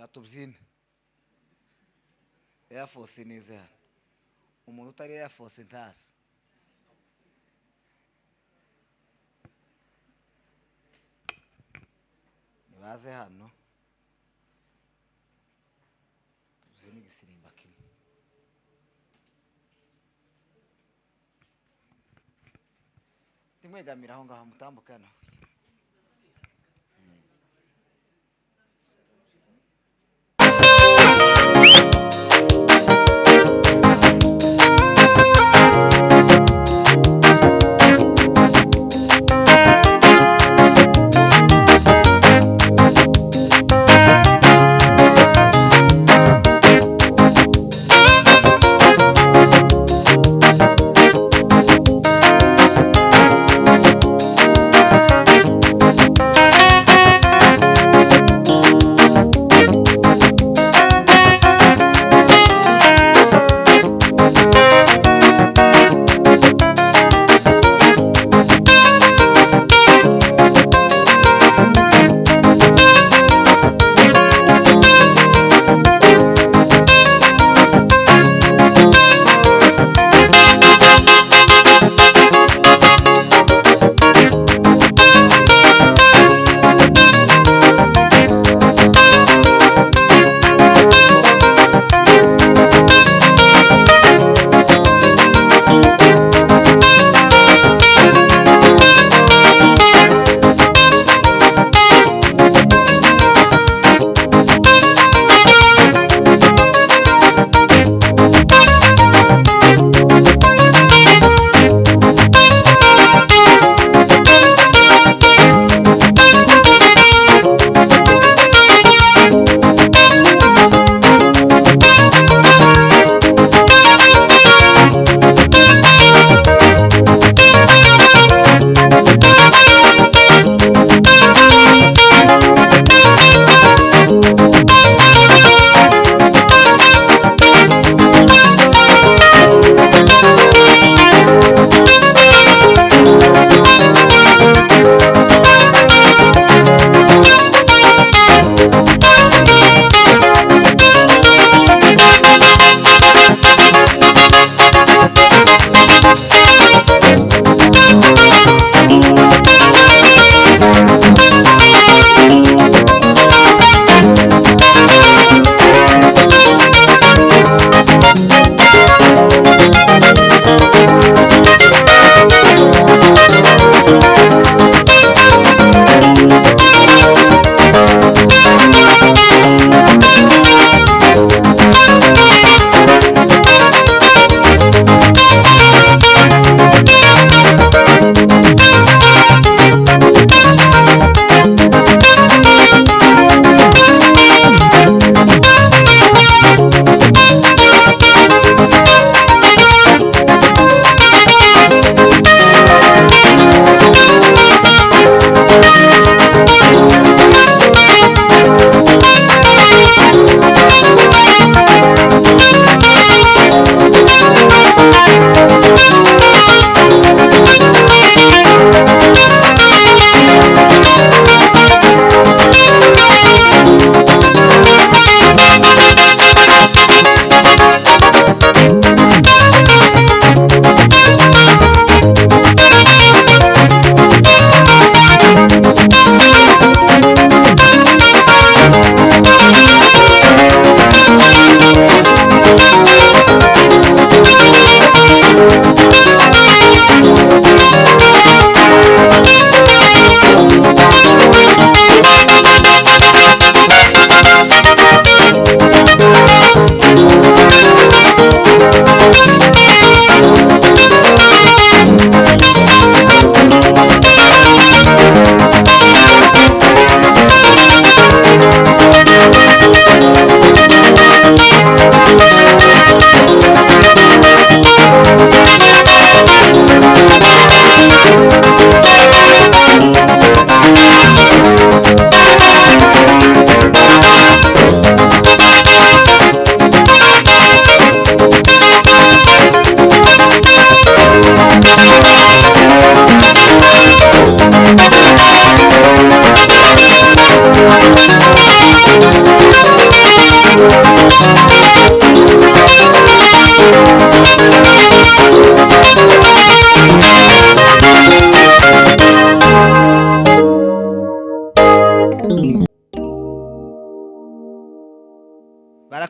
gatubyine Air Force nize hano umuntu utari Air Force ntazi nibaze hano tubyine igisirimba kimwe timwegamira aho ngaho mutambuka nawe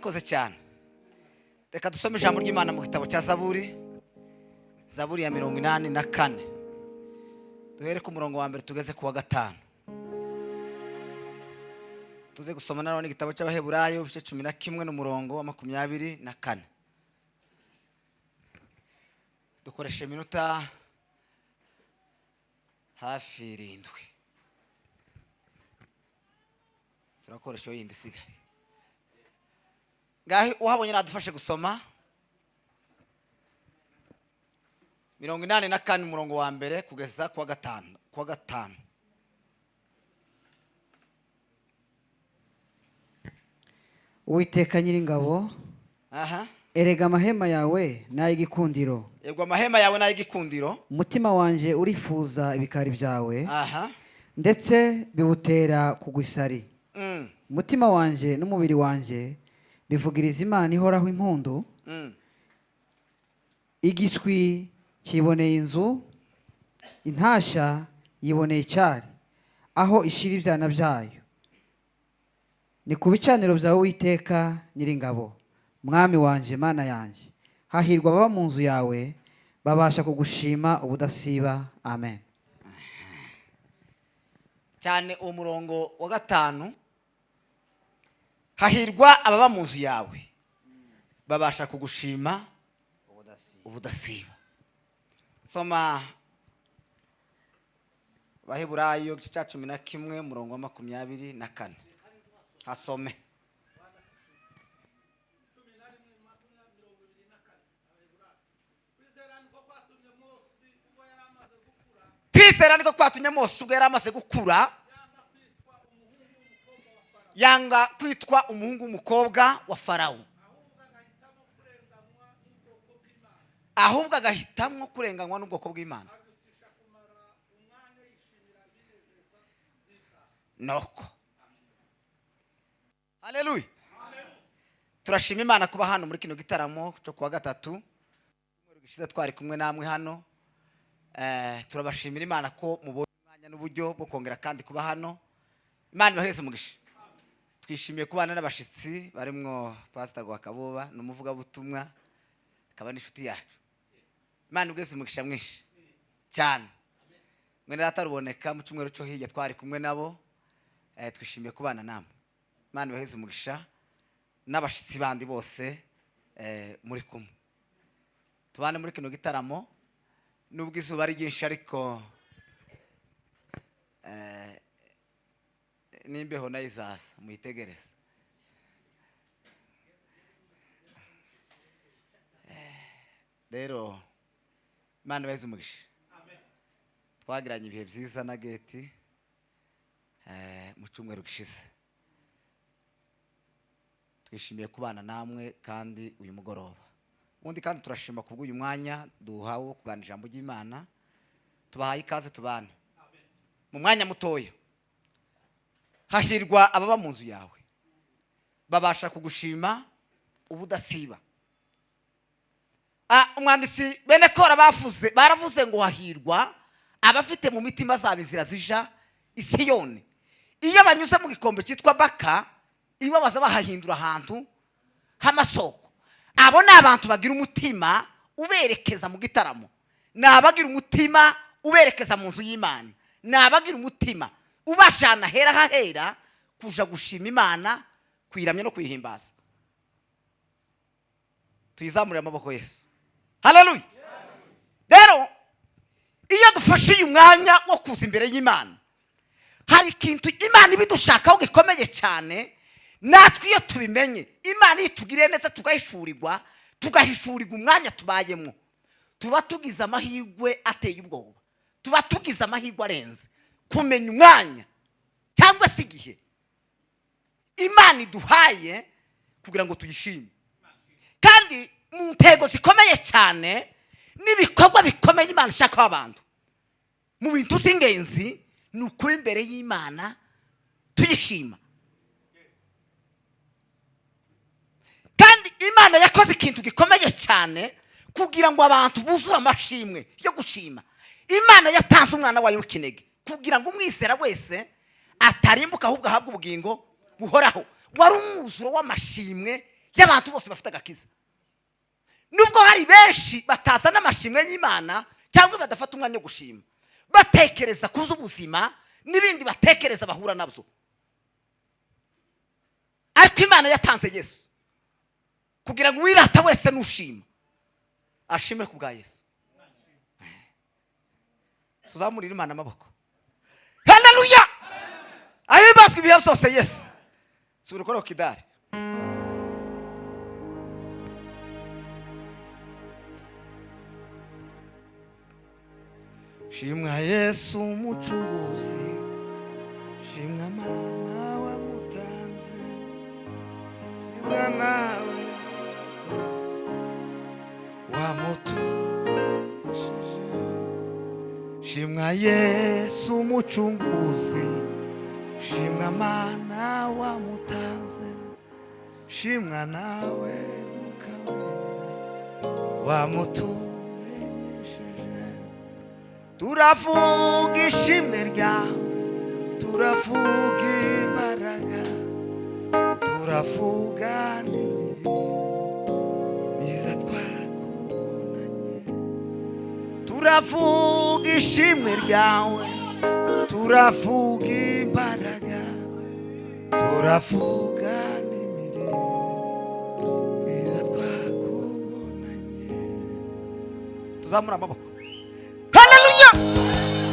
murakoze cyane. Reka dusome ijambo ry'Imana mu gitabo cya Zaburi ya 84. Duhere ku murongo wa mbere tugeze ku wa 5. Tuze gusoma nanone igitabo cy'Abaheburayo ibice 11 n'umurongo wa 24. Dukoresha iminota hafi 7. Turakoresha yindi sigaye. Ngaho uhabonye nadufashe gusoma 84 umurongo wa mbere kugeza ku wa 5. Uwiteka Nyiringabo, erega amahema yawe n'ay'igikundiro. Yego amahema yawe n'ay'igikundiro. Umutima wanje urifuza ibikari byawe, ndetse biwutera kugwa isari. Umutima wanje n'umubiri wanje bivugiriza Imana ihoraho impundu. Igicwi kiboneye inzu, intasha yiboneye icyari, aho ishira ibyana byayo. Ni ku bicaniro byawe Uwiteka Nyiringabo, mwami wanje Mana yanjye. Hahirwa ababa mu nzu yawe, babasha kugushima ubudasiba. Amen. Cyane uwo murongo wa 5. Hahirwa ababa mu nzu yawe, babasha kugushima ubudasiba. Soma Abaheburayo igice cya 11 umurongo wa 24. Hasome. Kwizera niko kwatumye Mose ubwo yari amaze gukura yanga kwitwa umuhungu w'umukobwa wa Farawo, ahubwo agahitamo kurenganywa n'ubwoko bw'Imana. Noko. Haleluya. Turashima Imana kuba hano muri kino gitaramo cyo kuwa 3. Gishize twari kumwe namwe hano. Turabashimira Imana ko mubonye umwanya n'uburyo bwo kongera kandi kuba hano. Imana ibaheze umugisha. Twishimiye kubana n'abashitsi barimwo Pastor Rwakaboba n'umuvuga butumwa akaba n'inshuti yacu. Imana ibweze umugisha mwinshi cyane. Mwene dataruboneka mu cyumweru cyo hirya twari kumwe nabo. Twishimiye kubana namwe. Imana ibaheze umugisha n'abashitsi bandi bose muri kumwe. Tubane muri kino gitaramo nubwo izuba ari ryinshi ariko nimbeho nayizaza muyitegereze. Rero Imana ibaheze umugisha. Twagiranye ibihe byiza na Geti mu cyumweru gishize. Twishimiye kubana namwe kandi uyu mugoroba. Ubundi kandi turashima kubwo uyu mwanya duhawe kuganira ijambo ry'Imana. Tubahaye ikaze tubane. Mu mwanya mutoya. Hashirwa ababa mu nzu yawe, babasha kugushima ubudasiba. Umwanditsi bene Kora baravuze ngo hahirwa abafite mu mitima zabo inzira zija i Siyoni. Iyo banyuze mu gikombe cyitwa Baka, iyo baza bahahindura ahantu h'amasoko. Abo ni abantu bagira umutima uberekeza mu gitaramo. Nabagira umutima uberekeza mu nzu y'Imana. Nabagira umutima ubashana hera hahera kuja gushima Imana, kwiramya no kwihimbaza. Tuyizamurire amaboko Yesu. Haleluya. Rero iyo dufashe uyu mwanya wo kuza imbere y'Imana, hari ikintu Imana ibidushakaho gikomeye cyane. Natwe iyo tubimenye Imana itugirire neza tugahishurirwa umwanya tubayemo, tuba tugize amahirwe ateye ubwoba. Tuba tugize amahirwe arenze kumenya umwanya cyangwa se igihe Imana iduhaye kugira ngo tuyishime. Kandi mu ntego zikomeye cyane n'ibikorwa bikomeye Imana ishaka abantu. Mu bintu z'ingenzi ni ukuri imbere y'Imana tuyishima. Kandi Imana yakoze ikintu gikomeye cyane kugira ngo abantu buzure amashimwe yo gushima. Imana yatanze umwana wayo w'ikinege kugira ngo umwizera wese atarimbuka ahubwo ahabwe ubugingo buhoraho. Wari umwuzuro w'amashimwe y'abantu bose bafite agakiza. Nubwo hari benshi batazana amashimwe y'Imana cyangwa badafata umwanya wo gushima, batekereza kuza ubuzima n'ibindi batekereza bahura nabyo, ariko Imana yatanze Yesu kugira ngo wirata wese nushima ashime ku bwa Yesu. Tuzamurira Imana amaboko. Haleluya! Ahimbazwe ibihe byose Yesu. Subira ukora kidari. Shimwa Yesu umucunguzi, shimwa Mana wamutanze, shimwa nawe wamutuje. Shimwa Yesu umucunguzi, shimwa Mana wamutanze, shimwa nawe wamutuje. Turavuga ishimwe ryawe, turavuga imbaraga, turavuga n'imirimo myiza twakubonanye. Turavuga ishimwe ryawe, turavuga imbaraga, turavuga n'imirimo myiza twakubonanye. Tuzamura amaboko.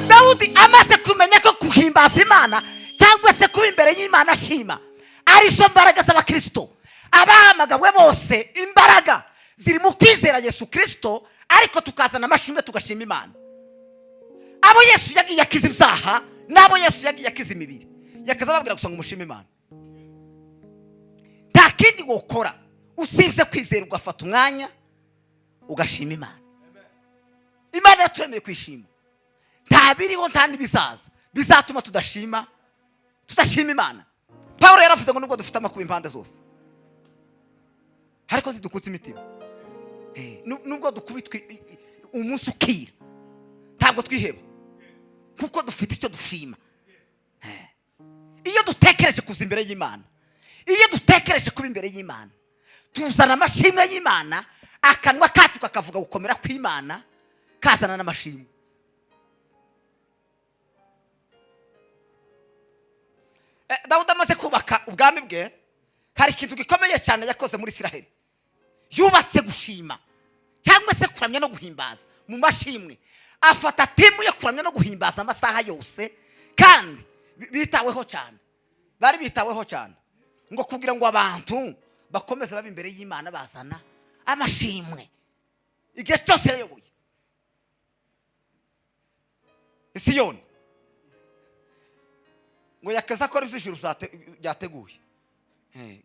Dawudi amaze kumenya ko guhimbaza Imana cyangwa se kuba imbere y'Imana ashima ari zo mbaraga z'abakristo. Abahamagawe bose imbaraga ziri mu kwizera Yesu Kristo, ariko tukazana amashimwe tugashima Imana. Abo Yesu yagiye akiza ibyaha n'abo Yesu yagiye akiza imibiri, yakaza babwira gusa ngo umushime Imana. Nta kindi wokora usibye kwizera ugafata umwanya ugashima Imana. Imana yaturemeye kwishima. Ntabiriho nta nibizaza bizatuma tudashima Imana. Paulo yaravuze ngo nubwo dufite amakuba impande zose, ariko ntidukutse imitima. Nubwo dukubitwe umunsi ukira, ntabwo twiheba kuko dufite icyo dushima. Iyo dutekereje kuza imbere y'Imana, iyo dutekereje kuba imbere y'Imana, tuzana amashimwe y'Imana, akanwa kacu kakavuga gukomera kw'Imana, kazana n'amashimwe. Dawudi amaze kubaka ubwami bwe, hari ikintu gikomeye cyane yakoze muri Isiraheli. Yubatse gushima cyangwa se kuramya no guhimbaza mu mashimwe. Afata timu yo kuramya no guhimbaza amasaha yose, kandi bitaweho cyane. Bari bitaweho cyane ngo kugira ngo abantu bakomeze babe imbere y'Imana bazana amashimwe igihe cyose yayoboye Siyoni. Ngo yakeza ko ijuru byateguye,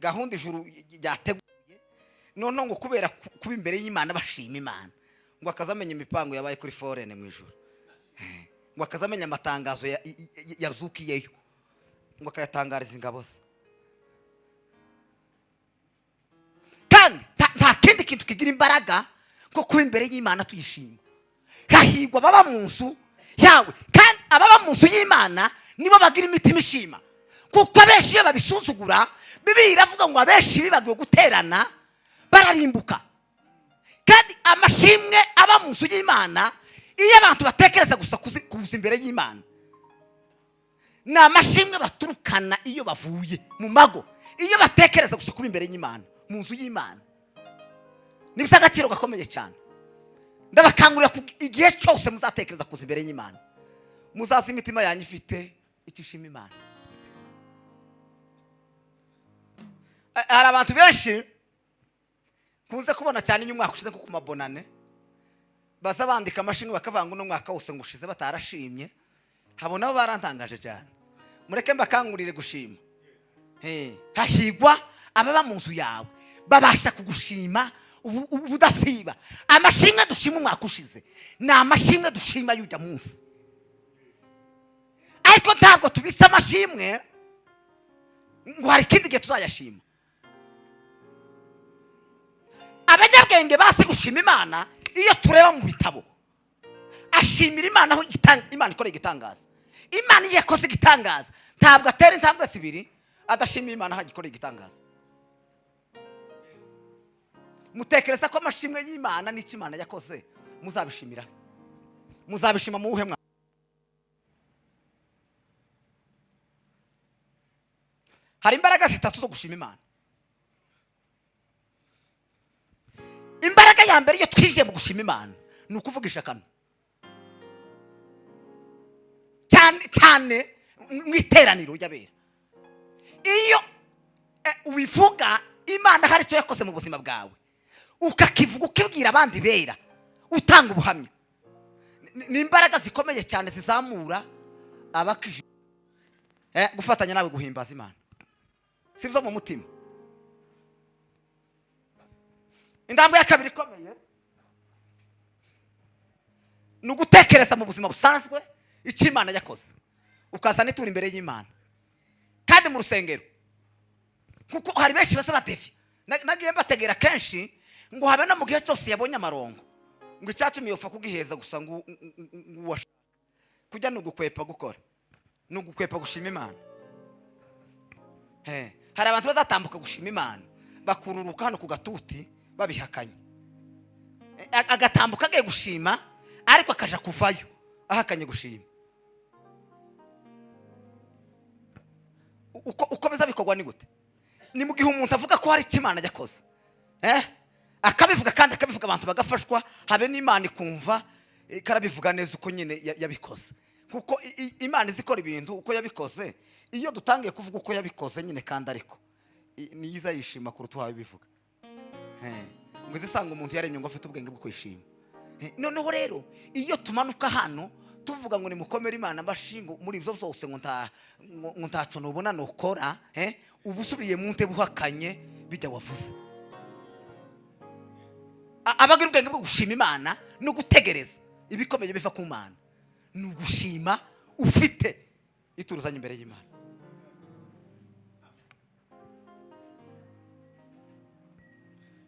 gahunda ijuru byateguye, none ngo kubera kuba imbere y'Imana bashima Imana, ngo akazamenya imipango yabaye kuri forene mu ijuru, ngo akazamenya amatangazo yazukiyeyo, ngo akayatangariza ingabo ze. Kandi nta kindi kintu kigira imbaraga nko kuba imbere y'Imana tuyishima. Hahigwa baba mu nzu yawe, kandi ababa mu nzu y'Imana nibo bagira imitima ishima, kuko abenshi iyo babisuzugura, Bibiliya iravuga ngo abenshi bibagiwe guterana bararimbuka. Kandi amashimwe aba mu nzu y'Imana, iyo abantu batekereza gusa kuza imbere y'Imana, ni amashimwe baturukana iyo bavuye mu mago. Iyo batekereza gusa kuba imbere y'Imana mu nzu y'Imana, ni by'agaciro gakomeye cyane. Ndabakangurira igihe cyose muzatekereza kuza imbere y'Imana, muzaza imitima yanyu ifite ikishima Imana. Hari abantu benshi kunze kubona cyane iyo umwaka ushize nko ku mabonane, baza bandika amashimwe bakavanga uno mwaka wose ngo ushize batarashimye. Habona abo barantangaje cyane. Mureke mbakangurire gushima. Hahigwa ababa mu nzu yawe babasha kugushima ubudasiba. Amashimwe dushima umwaka ushize ni amashimwe dushima y'ujya munsi, ariko ntabwo tubisa amashimwe ngo hari ikindi gihe tuzayashima. Abanyabwenge basi gushima Imana, iyo tureba mu bitabo, ashimira Imana aho Imana ikora igitangaza. Imana iyo yakoze igitangaza, ntabwo atera intambwe zibiri adashimira Imana aho igikorera igitangaza. mutekereza ko amashimwe y'Imana n'icyo Imana yakoze muzabishimira? Muzabishima mu buhe mwa? Hari imbaraga zitatu zo gushima Imana. Imbaraga ya mbere iyo twije mu gushima Imana ni ukuvugisha akanwa cyane mu iteraniro ry'abera. Iyo ubivuga Imana hari icyo yakoze mu buzima bwawe, ukakivuga ukibwira abandi bera, utanga ubuhamya, ni imbaraga zikomeye cyane zizamura abakije gufatanya nawe guhimbaza Imana. Sibyo mu mutima. Indambo ya kabiri ikomeye ni ugutekereza mu buzima busanzwe icyo Imana yakoze, ukazana itura imbere y'Imana kandi mu rusengero. Kuko hari benshi basa batefi, nagiye mbategera kenshi ngo habe no mu gihe cyose yabonye amarongo ngo icyatumi yofa kugiheza gusa ngo washaka kujya no gukwepa gukora no gukwepa gushima Imana. Hari abantu bazatambuka gushima Imana bakururuka hano ku gatuti babihakanye, agatambuka agiye gushima ariko akaja kuvayo ahakanye gushima. Uko biza bikorwa ni gute? Ni mu gihe umuntu avuga ko hari Imana yakoze, akabivuga kandi akabivuga abantu bagafashwa, habe n'Imana ikumva karabivuga neza uko nyine yabikoze. Kuko Imana izikora ibintu uko yabikoze, iyo dutangiye kuvuga uko yabikoze nyine kandi ariko niyiza yishima kuruta wawe bivuga. Ngo izisanga umuntu yaremye ngo afite ubwenge bwo kwishima. Noneho rero iyo tumanuka hano tuvuga ngo ni mukomere Imana ambashingo muri ibyo byose ngo ntaco nubona nokora, ubusubiye mu nte buhakanye bijya wavuze. Abagira ubwenge bwo gushima Imana no gutegereza ibikomeye biva ku Mana, ni ugushima ufite ituruzanye imbere y'Imana.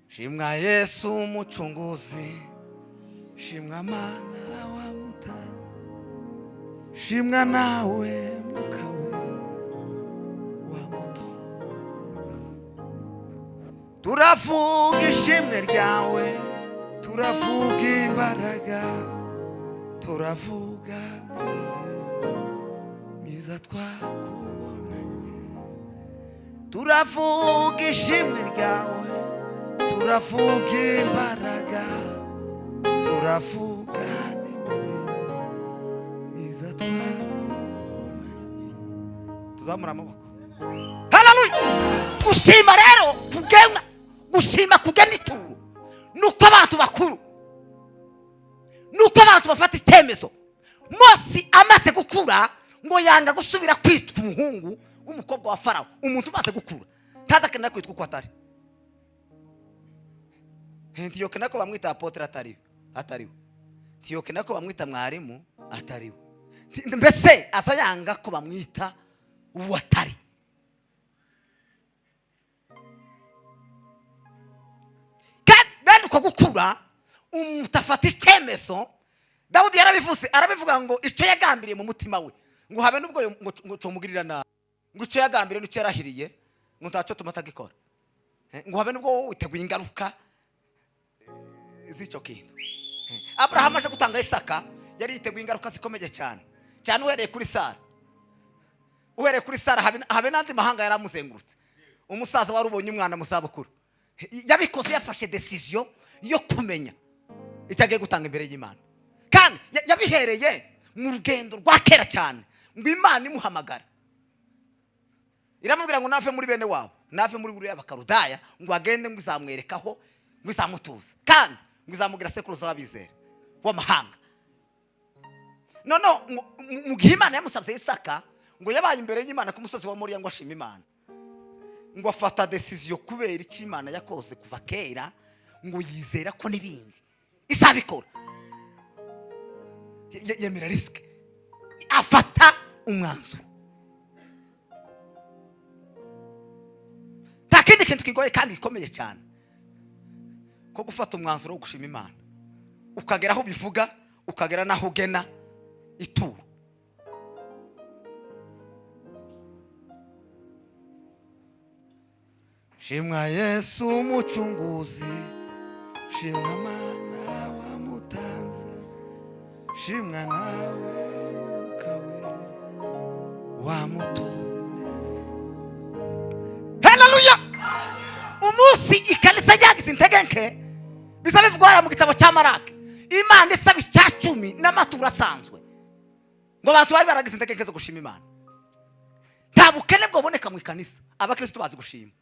Shimwa Yesu umucunguzi, shimwa Mana wa mutazi, shimwa nawe mukawe wa muto. Turavuga ishimwe ryawe, turavuga imbaraga, turavuga myiza twakubonanye. Turavuga ishimwe ryawe, turavuga imbaraga, turavuga myiza twakubonanye. Tuzamura amaboko. Haleluya. Gushima rero kugenga, gushima kugena ituro nuko abantu bakuru, nuko abantu bafata icyemezo. Mose amaze gukura ngo yanga gusubira kwitwa umuhungu w'umukobwa wa Farawo. Umuntu umaze gukura tazakenera kwitwa uko atari. Ntiyoke nako bamwita apotre atariwe. Ntiyoke nako bamwita mwarimu atariwe. Mbese asa yanga ko bamwita uwatari. Kandi uko gukura umuntu afata icyemezo. Dawudi yarabivuze, arabivuga ngo icyo yagambiriye mu mutima we ngo habe nubwo ngo cumugirira nabi, ngo icyo yagambiriye n'icyo yarahiriye ngo ntacyo tumatagikora, ngo habe nubwo witeguye ingaruka z'icyo kintu. Abraham aje gutanga Isaka yari yiteguye ingaruka zikomeye cyane uhereye kuri Sara. Uhereye kuri Sara habe n'andi mahanga yaramuzengurutse. Umusaza wari ubonye umwana mu zabukuru yabikoze, yafashe decision yo kumenya icyo agiye gutanga imbere y'Imana. Kandi yabihereye mu rugendo rwa kera cyane ngo Imana imuhamagara iramubwira ngo nave muri bene wabo, nave muri buriya bakarudaya, ngo agende ngo izamwerekaho, ngo izamutuza kandi ngo izamugira sekuruza w'abizera w'amahanga. None mu gihe Imana yamusabye Isaka ngo yabaye imbere y'Imana ku musozi wa Moriya ngo ashima Imana, ngo afata decision kubera icyo Imana yakoze kuva kera, ngo yizera ko n'ibindi izabikora. Yemera risk, afata umwanzuro. Nta kindi kintu kigoye kandi gikomeye cyane ko gufata umwanzuro wo gushima Imana, ukagera aho bivuga, ukagera naho ugena ituro. Shimwa Yesu umucunguzi, shimwa mana wamutanze shimwa nawe ukawera wamutume. Haleluya. Umunsi ikanisa ryagize integenke bisabe bivugwa mu gitabo cya Maraki, Imana isaba icya 10 n'amaturo asanzwe ngo abantu bari baragize integenke zo gushima Imana. Nta bukene bwo boneka mu ikanisa, abakristo bazi gushima.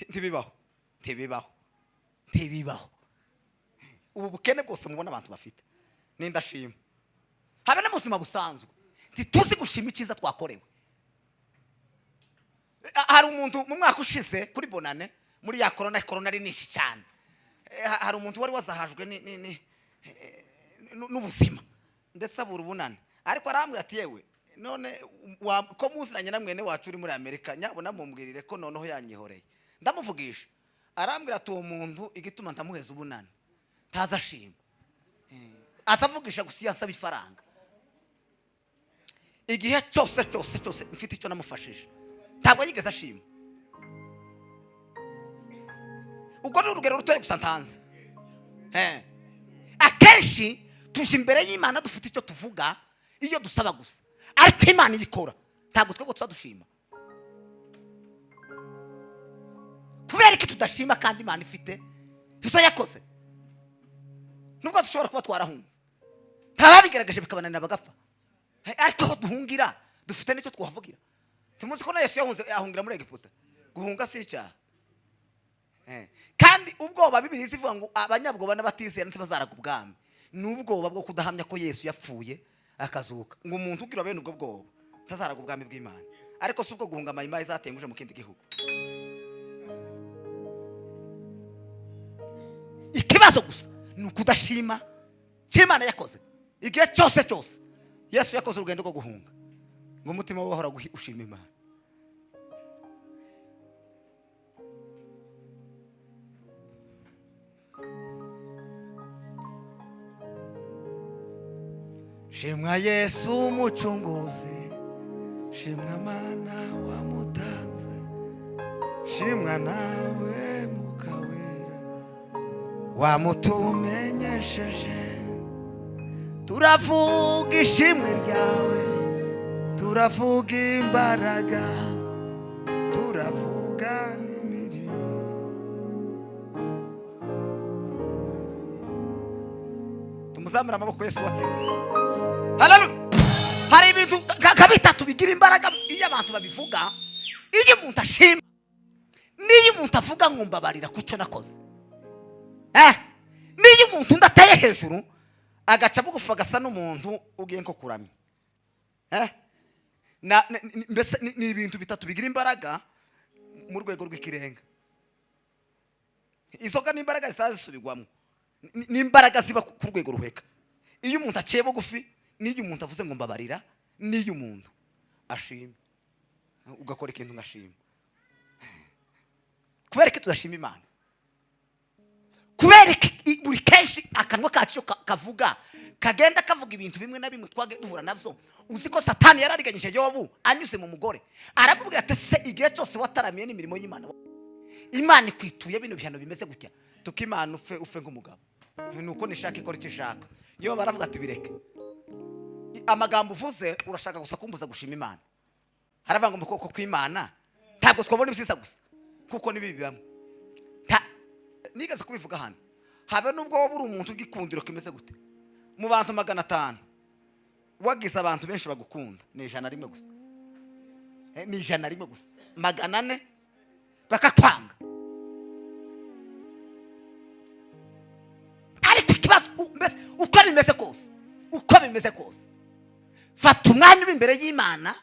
Ntibibaho. Ubu bukene bwose mubona abantu bafite n'indashima. Habe n'ubuzima busanzwe ntituzi gushima icyiza twakorewe. Hari umuntu mu mwaka ushize kuri bonane muri ya corona ari nishi cyane, hari umuntu wari wazahajwe n'ubuzima ndetse abura ubunane, ariko arambwira ati yewe none ko muziranye na mwene wacu uri muri Amerika nyabona mumbwirire ko noneho yanyihoreye. Ndamuvugisha arambwira ati uwo muntu igituma ndamuheza ubunane taza shima, asavugisha gusiya asaba ifaranga. Igihe cyose mfite icyo namufashije ntabwo yigeze ashima. Ubwo ni urugero rutoye gusa ntanze. Akenshi tuje imbere y'Imana dufite icyo tuvuga iyo dusaba gusa, ariko Imana yikora ntabwo twebwe tuzadushima. Kubera ko tudashima kandi Imana ifite icyo yakoze, nubwo dushobora kuba twarahunze ntababigaragaje bikabananira bagapfa, ariko aho duhungira dufite n'icyo twavugira. Tumuzi ko na Yesu yahungira muri Egiputa, guhunga si icyaha. Kandi ubwoba Bibiliya ivuga ngo abanyabwoba n'abatizera ntibazaraga ubwami, n'ubwoba bwo kudahamya ko Yesu yapfuye akazuka. Ngo umuntu ugira bene ubwo bwoba ntazaraga ubwami bw'Imana, ariko si ubwo guhunga amayimayi zatenguje mu kindi gihugu. Ikibazo gusa ni ukudashima cy'Imana yakoze. Igihe cyose Yesu yakoze urugendo rwo guhunga ngo umutima we wahora ushima Imana. Shimwa Yesu umucunguzi, shimwa Mana wamutanze, shimwa nawe mukawera wamutumenyesheje. Turavuga ishimwe ryawe, turavuga imbaraga, turavuga n'imirimo. Tumuzamura amaboko Yesu watsinze. Haleluya. Hari ibintu kabitatu bigira imbaraga iyo abantu babivuga. Iyo umuntu ashima, niyo umuntu avuga ngo mbabarira kucyo nakoze. Niyo umuntu ndateye hejuru agaca bugufi agasa n'umuntu ugiye nko kuramya. Mbese ni ibintu bitatu bigira imbaraga mu rwego rw'ikirenga. Izoga n'imbaraga zitazisubirwamo, n'imbaraga ziba ku rwego ruheka. Iyo umuntu aciye bugufi, niyo umuntu avuze ngo mbabarira, niyo umuntu ashima ugakora ikintu ngashima. Kubera ko tudashima Imana, kubera buri kenshi akanwa kacu kavuga kagenda kavuga ibintu bimwe na bimwe twage duhura navyo. Uzi ko Satani yarariganyije Yobu anyuze mu mugore, aramubwira ati se igihe cyose wataramiye n'imirimo y'Imana, Imana ikwituye bino bihano bimeze gutya, tukimana ufe nk'umugabo. Nuko nishaka ikora icyo ishaka. Yo baravuga ati bireke amagambo uvuze, urashaka gusa kumbuza gushima Imana. Haravanga mu koko kw'Imana ntabwo twabona ibyiza gusa, kuko nibi bibamo. Nigeze kubivuga hano, habe nubwo wowe uri umuntu ugikundiro kimeze gute, mu bantu 500 wagize abantu benshi bagukunda ni 101 gusa. Ni 101 gusa, 400 bakakwanga. Ariko ikibazo mbese uko bimeze kose, fata umwanya imbere y'Imana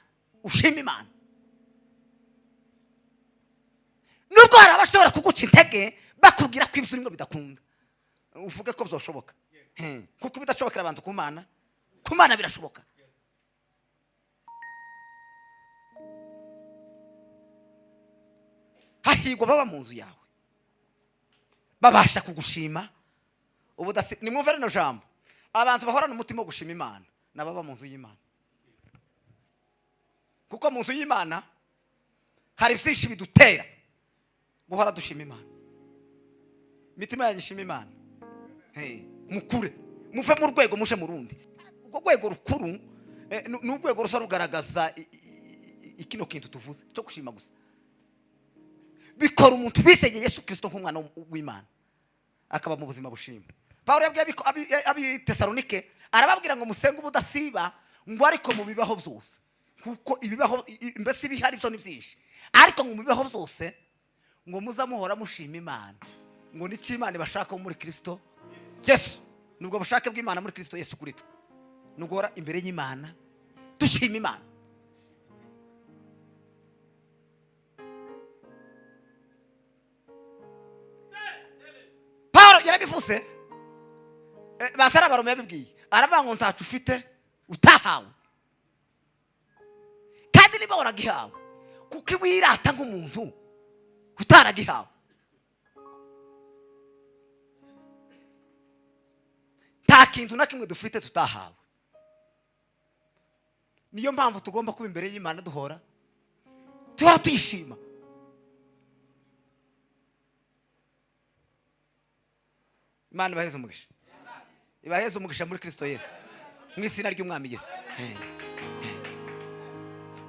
ushima Imana. Nubwo hari abashobora kuguca intege bakubwira ko ibyo urimo bidakunda, uvuge ko bizoshoboka. Kuko bidashobokera abantu ku Mana birashoboka. Hahigwa baba mu nzu yawe babasha kugushima ubudasi. Nimwumve rino jambo, abantu bahorana umutima wo gushima Imana nababa mu nzu y'Imana. Kuko mu nzu y'Imana hari byinshi bidutera guhora dushima Imana. mitima yanyishima imana. Mukure muve mu rwego muje mu rundi. Ubwo rwego rukuru n'urwego rusa rugaragaza ikino kintu tuvuze cyo gushima gusa. Bikora umuntu wisegeye Yesu Kristo nk'umwana w'Imana akaba mu buzima bushima. Paulo yabwiye abi Tesalonike arababwira ngo musenge ubudasiba ngo ariko mu bibaho byose, kuko ibibaho mbese bihari byo nibyinshi, ariko mu bibaho byose ngo muzamuhora mushima Imana, ngo n'iki Imana bashaka muri Kristo Yesu. Nubwo bushake bw'Imana muri Kristo Yesu kuri twe nugora imbere y'Imana dushima Imana. Paulo yarabivuze basara barome yabibwiye aravuga ngo ntacu ufite utahawe, kandi niba waragihawe kuko wirata nk'umuntu utaragihawe. Nta kintu na kimwe dufite tutahawe. Niyo mpamvu tugomba kuba imbere y'Imana duhora tuyishima. Imana ibaheze umugisha, ibaheze umugisha muri Kristo Yesu, mu izina ry'Umwami Yesu.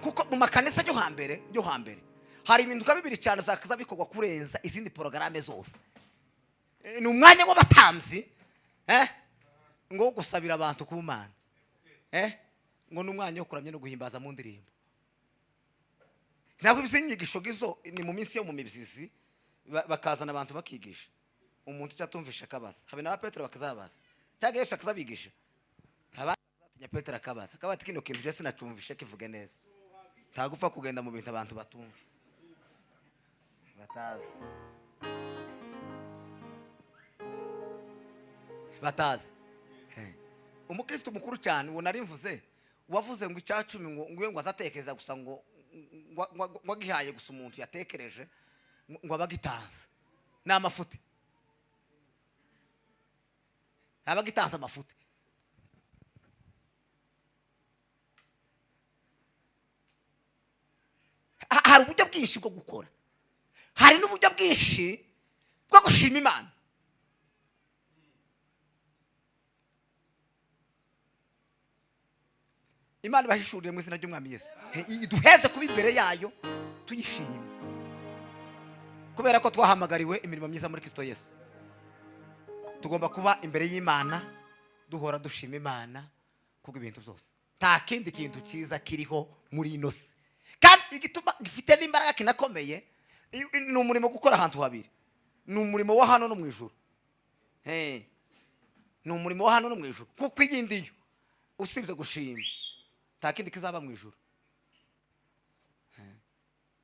Kuko mu makanisa yo hambere hari ibintu kabibiri cyane zakaza bikorwa kurenza izindi porogaramu zose. Ni umwanya w'abatambyi ngo gusabira abantu ku Mana, ngo n'umwanya wo kuramya no guhimbaza mu ndirimbo. Ntabwo ibizinyigisho gizo ni mu minsi yo mu mibyizi bakazana abantu bakigisha. Umuntu cyatumvisha akabaza habe na Petero bakazabaza cyangwa Yesu akazabigisha abatinya Petero akabaza akabati kino kintu je sinacumvisha kivuge neza. Ntagupfa kugenda mu bintu abantu batumva batazi. Umukristo mukuru cyane uwo narimvuze wavuze ngo icyacumi ngo azatekereza gusa ngo gihaye gusa umuntu yatekereje ngo abagitanze n'amafuti, abagitanze amafuti. Hari uburyo bwinshi bwo gukora, hari n'uburyo bwinshi bwo gushima Imana. Imana bahishuriye mu izina ry'Umwami Yesu, duheze kuba imbere yayo tuyishima, kubera ko twahamagariwe imirimo myiza muri Kristo Yesu. Tugomba kuba imbere y'Imana duhora dushima Imana kuko ibintu byose. Nta kindi kintu cyiza kiriho muri ino si, kandi igituma gifite n'imbaraga kinakomeye ni umurimo gukora ahantu habiri. Ni umurimo wa hano no mu ijuru. Ni umurimo wa hano no mu ijuru, kuko iyindi yo usibye gushima nta kindi kizaba mu ijuru.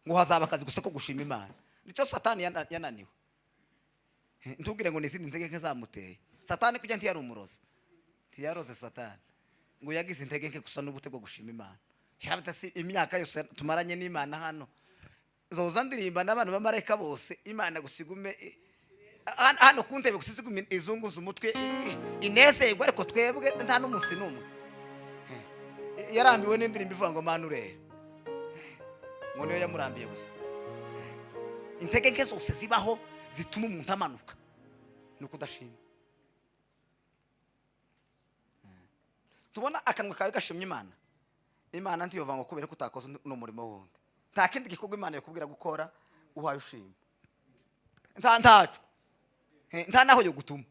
Ngo hazaba akazi gusa ko gushima Imana. Nicyo Satani yananiwe. Ntubwire ngo n'izindi ntege nke zamuteye. Satani kujya ntiyari umurozi, ntiyaroze Satani ngo yagize intege nke gusa n'ubute bwo gushima Imana. Yarabitse imyaka yose tumaranye n'Imana hano, zoza ndirimba n'abantu bamareka bose Imana gusigume hano kuntebe gusigume izunguza umutwe inezerwa, ariko twebwe nta n'umunsi n'umwe. Yarambiwe n'indirimbo ivuga ngo Mana urera, ngo niyo yamurambiye gusa. Intege nke zose zibaho zituma umuntu amanuka nuko udashima. Tubona akanwa kawe gashimye Imana, Imana ntiyova ngo kubera ko utakoze n'umurimo wundi. Nta kindi gikorwa Imana yakubwira gukora uhaye ushima. Ntacu nta naho yo gutuma,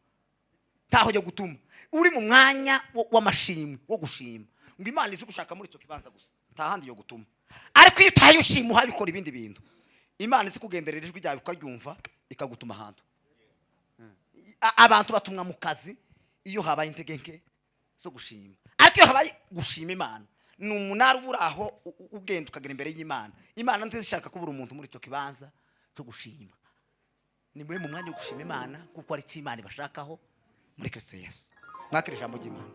ntaho yo gutuma uri mu mwanya w'amashimwe wo gushima, ngo Imana izi gushaka muri cyo kibanza gusa, nta handi yo gutuma. Ariko iyo utaye ushima uhaye ukora ibindi bintu, Imana izi kugenderera ijwi ryawe ukaryumva ikagutuma ahantu. Abantu batumwa mu kazi iyo habaye intege nke zo gushima, ariko iyo habaye gushima Imana ni umunara ubura aho ugenda ukagera imbere y'Imana. Imana ntizishaka kubura umuntu muri cyo kibanza cyo gushima. Ni mwe mu mwanya wo gushima Imana kuko ari cyo Imana ibashakaho muri Kristo Yesu. Mwakira ijambo ry'Imana.